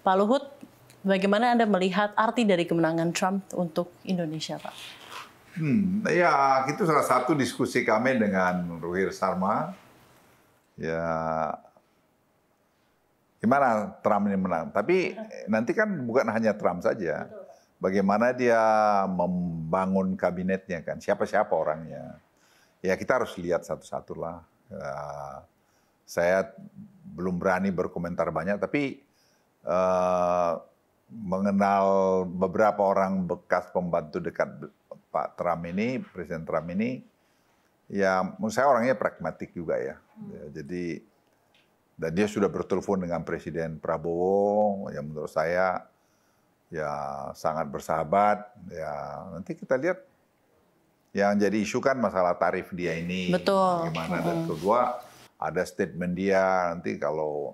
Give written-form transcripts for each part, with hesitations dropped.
Pak Luhut, bagaimana Anda melihat arti dari kemenangan Trump untuk Indonesia, Pak? Ya, itu salah satu diskusi kami dengan Ruhir Sarma. Ya, gimana Trump ini menang? Tapi nanti kan bukan hanya Trump saja. Bagaimana dia membangun kabinetnya kan? Siapa-siapa orangnya? Ya kita harus lihat satu-satu lah. Saya belum berani berkomentar banyak, tapi mengenal beberapa orang bekas pembantu dekat Pak Trump ini, Presiden Trump ini, ya menurut saya orangnya pragmatik juga ya. Jadi, dan dia sudah bertelepon dengan Presiden Prabowo, yang menurut saya ya sangat bersahabat. Ya nanti kita lihat yang jadi isu kan masalah tarif dia ini. Betul. Gimana, dan kedua ada statement dia nanti kalau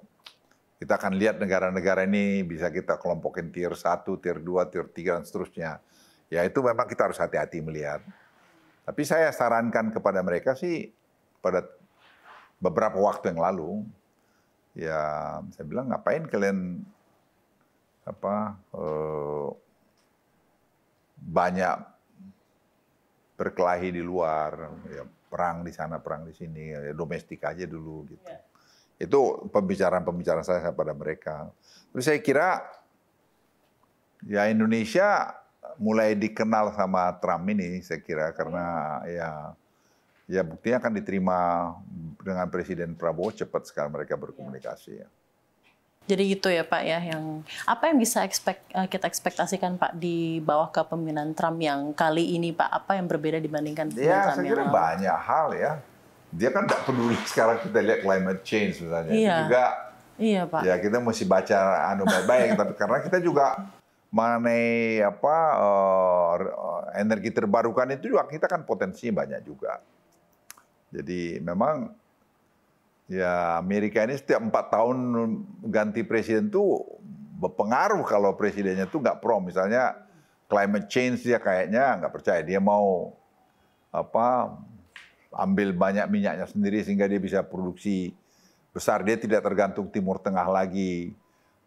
kita akan lihat negara-negara ini bisa kita kelompokin tier 1, tier 2, tier 3, dan seterusnya. Ya itu memang kita harus hati-hati melihat. Tapi saya sarankan kepada mereka sih pada beberapa waktu yang lalu, ya saya bilang ngapain kalian banyak berkelahi di luar, ya, perang di sana, perang di sini, ya, domestik aja dulu gitu. Itu pembicaraan-pembicaraan saya pada mereka. Tapi saya kira ya Indonesia mulai dikenal sama Trump ini, saya kira karena ya buktinya akan diterima dengan Presiden Prabowo, cepat sekali mereka berkomunikasi. Ya. Jadi gitu ya Pak ya, apa yang bisa kita ekspektasikan Pak di bawah kepemimpinan Trump yang kali ini Pak? Apa yang berbeda dibandingkan Trump saya kira banyak hal ya. Dia kan tidak peduli sekarang kita lihat climate change misalnya. Iya. Itu juga iya, Pak. Ya kita mesti baca baik-baik, tapi karena kita juga mengenai energi terbarukan itu juga kita kan potensinya banyak juga. Jadi memang ya Amerika ini setiap 4 tahun ganti presiden tuh berpengaruh kalau presidennya tuh nggak pro. Misalnya climate change dia kayaknya nggak percaya, dia mau ambil banyak minyaknya sendiri sehingga dia bisa produksi besar. Dia tidak tergantung Timur Tengah lagi.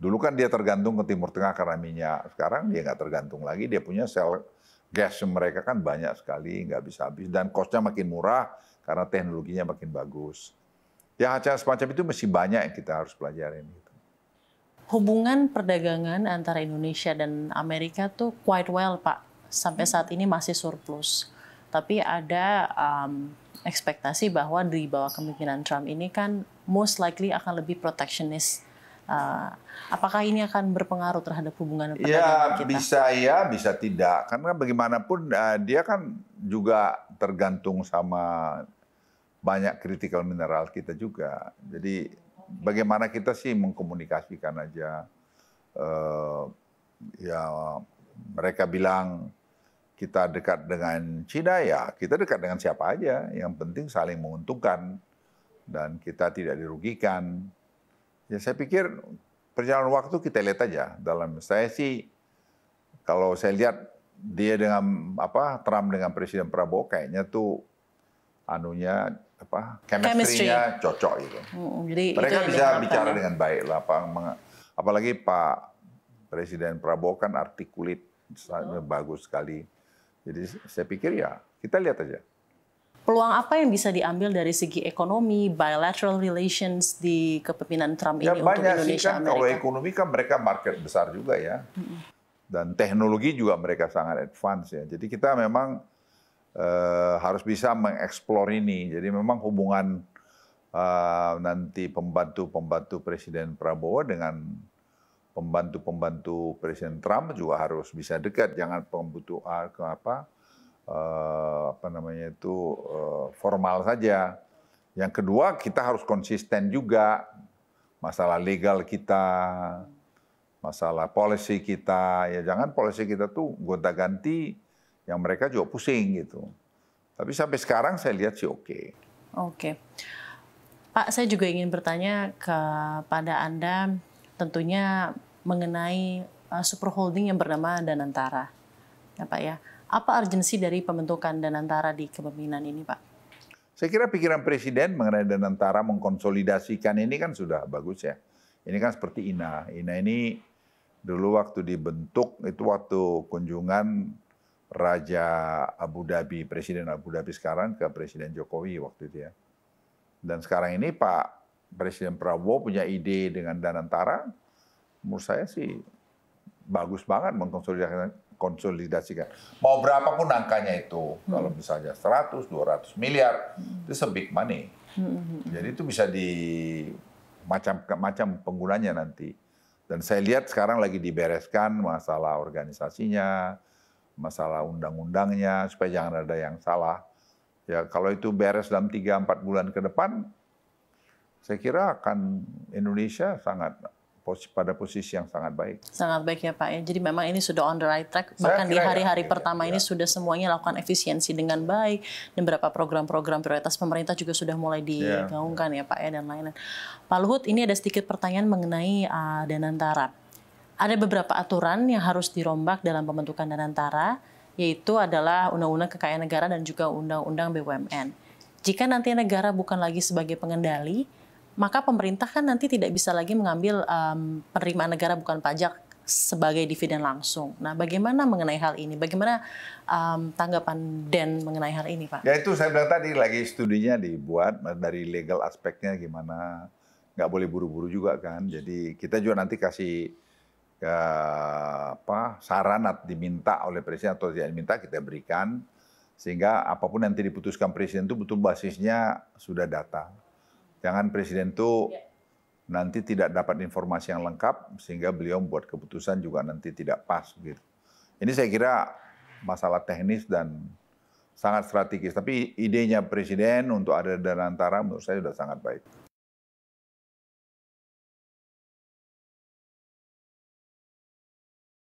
Dulu kan dia tergantung ke Timur Tengah karena minyak. Sekarang dia nggak tergantung lagi. Dia punya sel gas mereka kan banyak sekali, nggak bisa habis. Dan cost-nya makin murah karena teknologinya makin bagus. Ya acara semacam itu masih banyak yang kita harus pelajarin. Hubungan perdagangan antara Indonesia dan Amerika tuh quite well Pak. Sampai saat ini masih surplus. Tapi ada ekspektasi bahwa di bawah kepemimpinan Trump ini kan most likely akan lebih protectionist. Apakah ini akan berpengaruh terhadap hubungan perdagangan kita? Bisa ya, bisa tidak. Karena bagaimanapun dia kan juga tergantung sama banyak critical mineral kita juga. Jadi bagaimana kita sih mengkomunikasikan aja. Ya mereka bilang kita dekat dengan Cina, ya kita dekat dengan siapa aja. Yang penting saling menguntungkan dan kita tidak dirugikan. Ya saya pikir perjalanan waktu kita lihat aja. Dalam saya sih, kalau saya lihat dia dengan Trump dengan Presiden Prabowo kayaknya tuh chemistry-nya cocok gitu. Jadi mereka bisa bicara dengan baik lah. Apalagi Pak Presiden Prabowo kan artikulat, bagus sekali. Jadi saya pikir ya kita lihat aja. Peluang apa yang bisa diambil dari segi ekonomi, bilateral relations di kepemimpinan Trump ini untuk Indonesia, banyak sih kan, Amerika? kalau ekonomi kan mereka market besar juga ya. Dan teknologi juga mereka sangat advance ya. Jadi kita memang harus bisa mengeksplor ini. Jadi memang hubungan nanti pembantu-pembantu Presiden Prabowo dengan pembantu-pembantu Presiden Trump juga harus bisa dekat. Jangan formal saja. Yang kedua kita harus konsisten juga. Masalah legal kita, masalah policy kita, ya jangan policy kita tuh gonta-ganti yang mereka juga pusing gitu. Tapi sampai sekarang saya lihat sih oke. Oke. Pak, saya juga ingin bertanya kepada Anda tentunya mengenai super holding yang bernama Danantara. Ya, Pak ya. Apa urgensi dari pembentukan Danantara di kepemimpinan ini, Pak? Saya kira pikiran Presiden mengenai Danantara mengkonsolidasikan ini kan sudah bagus ya. Ini kan seperti INA. INA ini Dulu waktu dibentuk itu waktu kunjungan Raja Abu Dhabi, Presiden Abu Dhabi sekarang ke Presiden Jokowi waktu itu ya. Dan sekarang ini Pak Presiden Prabowo punya ide dengan Danantara, menurut saya sih bagus banget mengkonsolidasikan. Mau berapapun angkanya itu, kalau misalnya 100, 200 miliar, itu big money. Jadi itu bisa di macam penggunanya nanti. Dan saya lihat sekarang lagi dibereskan masalah organisasinya, masalah undang-undangnya, supaya jangan ada yang salah. Ya kalau itu beres dalam 3-4 bulan ke depan, saya kira akan Indonesia sangat pada posisi yang sangat baik. Sangat baik ya Pak ya. Jadi memang ini sudah on the right track. Bahkan di hari-hari pertama ini sudah semuanya lakukan efisiensi dengan baik. Dan beberapa program-program prioritas pemerintah juga sudah mulai digaungkan ya Pak ya dan lain-lain. Pak Luhut, ini ada sedikit pertanyaan mengenai Danantara. Ada beberapa aturan yang harus dirombak dalam pembentukan Danantara, yaitu adalah Undang-Undang Kekayaan Negara dan juga Undang-Undang BUMN. Jika nanti negara bukan lagi sebagai pengendali, maka pemerintah kan nanti tidak bisa lagi mengambil penerimaan negara bukan pajak sebagai dividen langsung. Nah, bagaimana mengenai hal ini? Bagaimana tanggapan Den mengenai hal ini, Pak? Ya itu saya bilang tadi, lagi studinya dibuat dari legal aspeknya gimana. Nggak boleh buru-buru juga kan. Jadi kita juga nanti kasih saran atau diminta oleh Presiden atau tidak diminta kita berikan. Sehingga apapun nanti diputuskan Presiden itu betul basisnya sudah data. Jangan Presiden itu nanti tidak dapat informasi yang lengkap sehingga beliau membuat keputusan juga nanti tidak pas gitu. Ini saya kira masalah teknis dan sangat strategis. Tapi idenya Presiden untuk ada Danantara menurut saya sudah sangat baik.